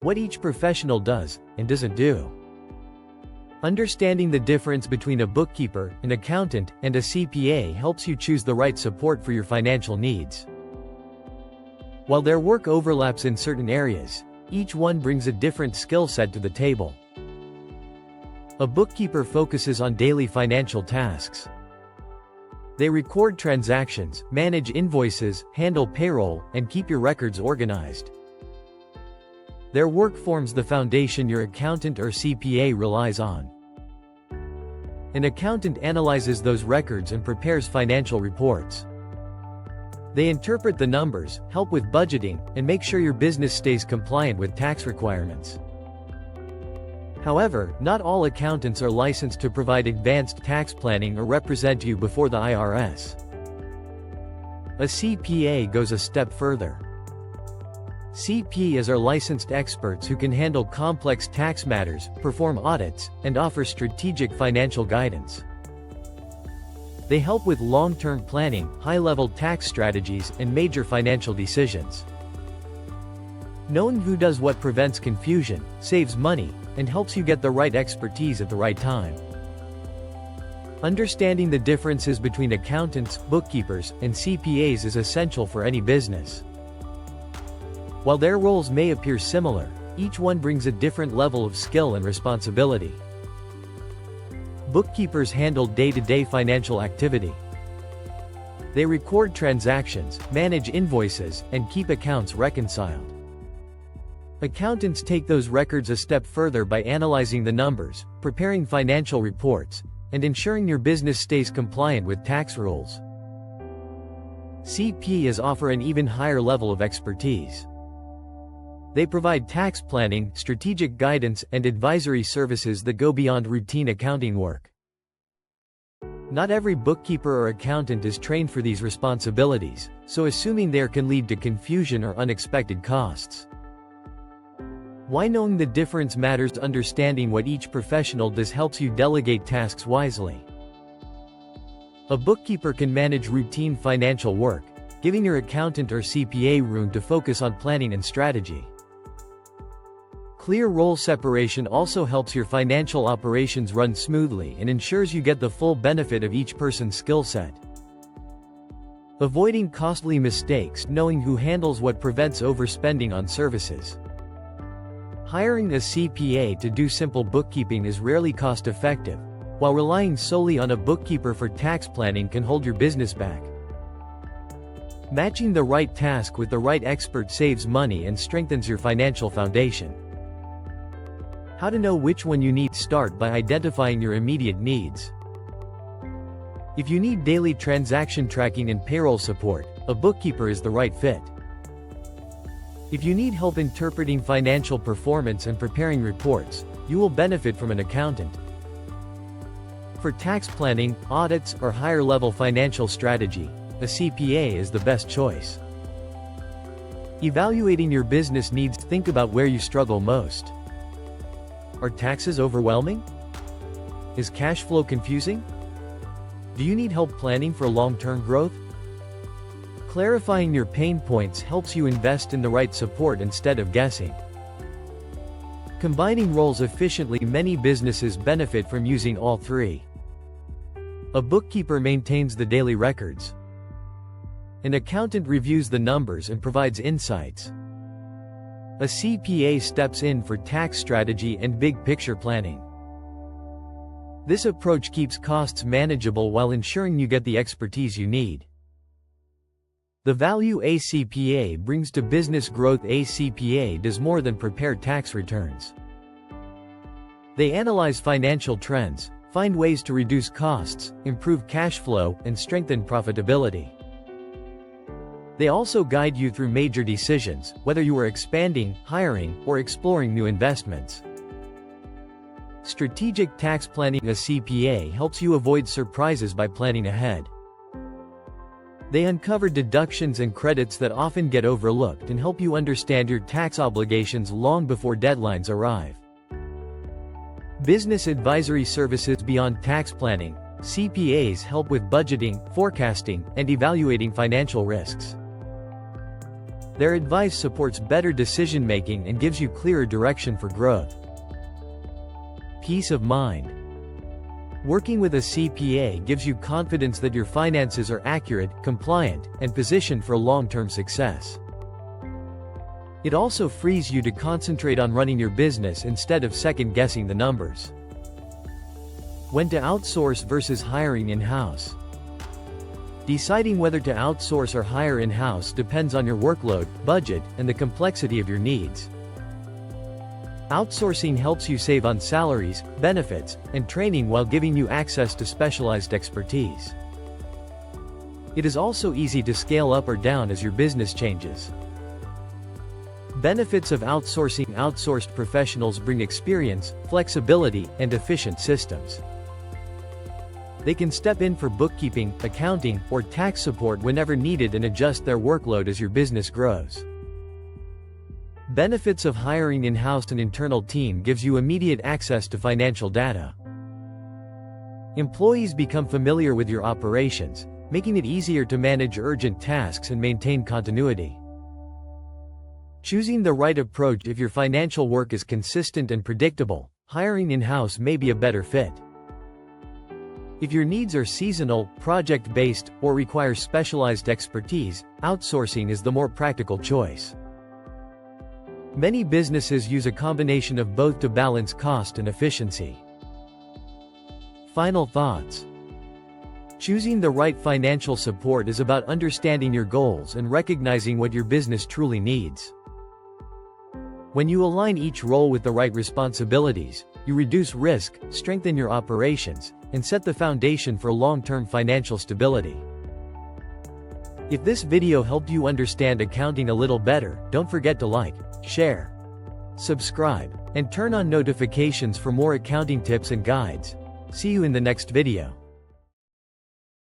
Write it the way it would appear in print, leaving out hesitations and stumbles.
What each professional does and doesn't do. Understanding the difference between a bookkeeper, an accountant, and a CPA helps you choose the right support for your financial needs. While their work overlaps in certain areas, each one brings a different skill set to the table. A bookkeeper focuses on daily financial tasks. They record transactions, manage invoices, handle payroll, and keep your records organized. Their work forms the foundation your accountant or CPA relies on. An accountant analyzes those records and prepares financial reports. They interpret the numbers, help with budgeting, and make sure your business stays compliant with tax requirements. However, not all accountants are licensed to provide advanced tax planning or represent you before the IRS. A CPA goes a step further. CPAs are licensed experts who can handle complex tax matters, perform audits, and offer strategic financial guidance. They help with long-term planning, high-level tax strategies, and major financial decisions. Knowing who does what prevents confusion, saves money, and helps you get the right expertise at the right time. Understanding the differences between accountants, bookkeepers, and CPAs is essential for any business. While their roles may appear similar, each one brings a different level of skill and responsibility. Bookkeepers handle day-to-day financial activity. They record transactions, manage invoices, and keep accounts reconciled. Accountants take those records a step further by analyzing the numbers, preparing financial reports, and ensuring your business stays compliant with tax rules. CPAs offer an even higher level of expertise. They provide tax planning, strategic guidance, and advisory services that go beyond routine accounting work. Not every bookkeeper or accountant is trained for these responsibilities, so assuming there can lead to confusion or unexpected costs. Why knowing the difference matters? Understanding what each professional does helps you delegate tasks wisely. A bookkeeper can manage routine financial work, giving your accountant or CPA room to focus on planning and strategy. Clear role separation also helps your financial operations run smoothly and ensures you get the full benefit of each person's skill set. Avoiding costly mistakes. Knowing who handles what prevents overspending on services. Hiring a CPA to do simple bookkeeping is rarely cost-effective, while relying solely on a bookkeeper for tax planning can hold your business back. Matching the right task with the right expert saves money and strengthens your financial foundation. How to know which one you need? Start by identifying your immediate needs. If you need daily transaction tracking and payroll support, a bookkeeper is the right fit. If you need help interpreting financial performance and preparing reports, you will benefit from an accountant. For tax planning, audits, or higher-level financial strategy, a CPA is the best choice. Evaluating your business needs. Think about where you struggle most. Are taxes overwhelming? Is cash flow confusing? Do you need help planning for long-term growth? Clarifying your pain points helps you invest in the right support instead of guessing. Combining roles efficiently. Many businesses benefit from using all three. A bookkeeper maintains the daily records. An accountant reviews the numbers and provides insights. A CPA steps in for tax strategy and big-picture planning. This approach keeps costs manageable while ensuring you get the expertise you need. The value a CPA brings to business growth. A CPA does more than prepare tax returns. They analyze financial trends, find ways to reduce costs, improve cash flow, and strengthen profitability. They also guide you through major decisions, whether you are expanding, hiring, or exploring new investments. Strategic tax planning. A CPA helps you avoid surprises by planning ahead. They uncover deductions and credits that often get overlooked and help you understand your tax obligations long before deadlines arrive. Business advisory services. Beyond tax planning, CPAs help with budgeting, forecasting, and evaluating financial risks. Their advice supports better decision-making and gives you clearer direction for growth. Peace of mind. Working with a CPA gives you confidence that your finances are accurate, compliant, and positioned for long-term success. It also frees you to concentrate on running your business instead of second-guessing the numbers. When to outsource versus hiring in-house. Deciding whether to outsource or hire in-house depends on your workload, budget, and the complexity of your needs. Outsourcing helps you save on salaries, benefits, and training while giving you access to specialized expertise. It is also easy to scale up or down as your business changes. Benefits of outsourcing. Outsourced professionals bring experience, flexibility, and efficient systems. They can step in for bookkeeping, accounting, or tax support whenever needed and adjust their workload as your business grows. Benefits of hiring in-house. An internal team gives you immediate access to financial data. Employees become familiar with your operations, making it easier to manage urgent tasks and maintain continuity. Choosing the right approach. If your financial work is consistent and predictable, hiring in-house may be a better fit. If your needs are seasonal, project-based, or require specialized expertise, outsourcing is the more practical choice. Many businesses use a combination of both to balance cost and efficiency. Final thoughts. Choosing the right financial support is about understanding your goals and recognizing what your business truly needs. When you align each role with the right responsibilities, you reduce risk, strengthen your operations, and set the foundation for long-term financial stability. If this video helped you understand accounting a little better, don't forget to like, share, subscribe, and turn on notifications for more accounting tips and guides. See you in the next video.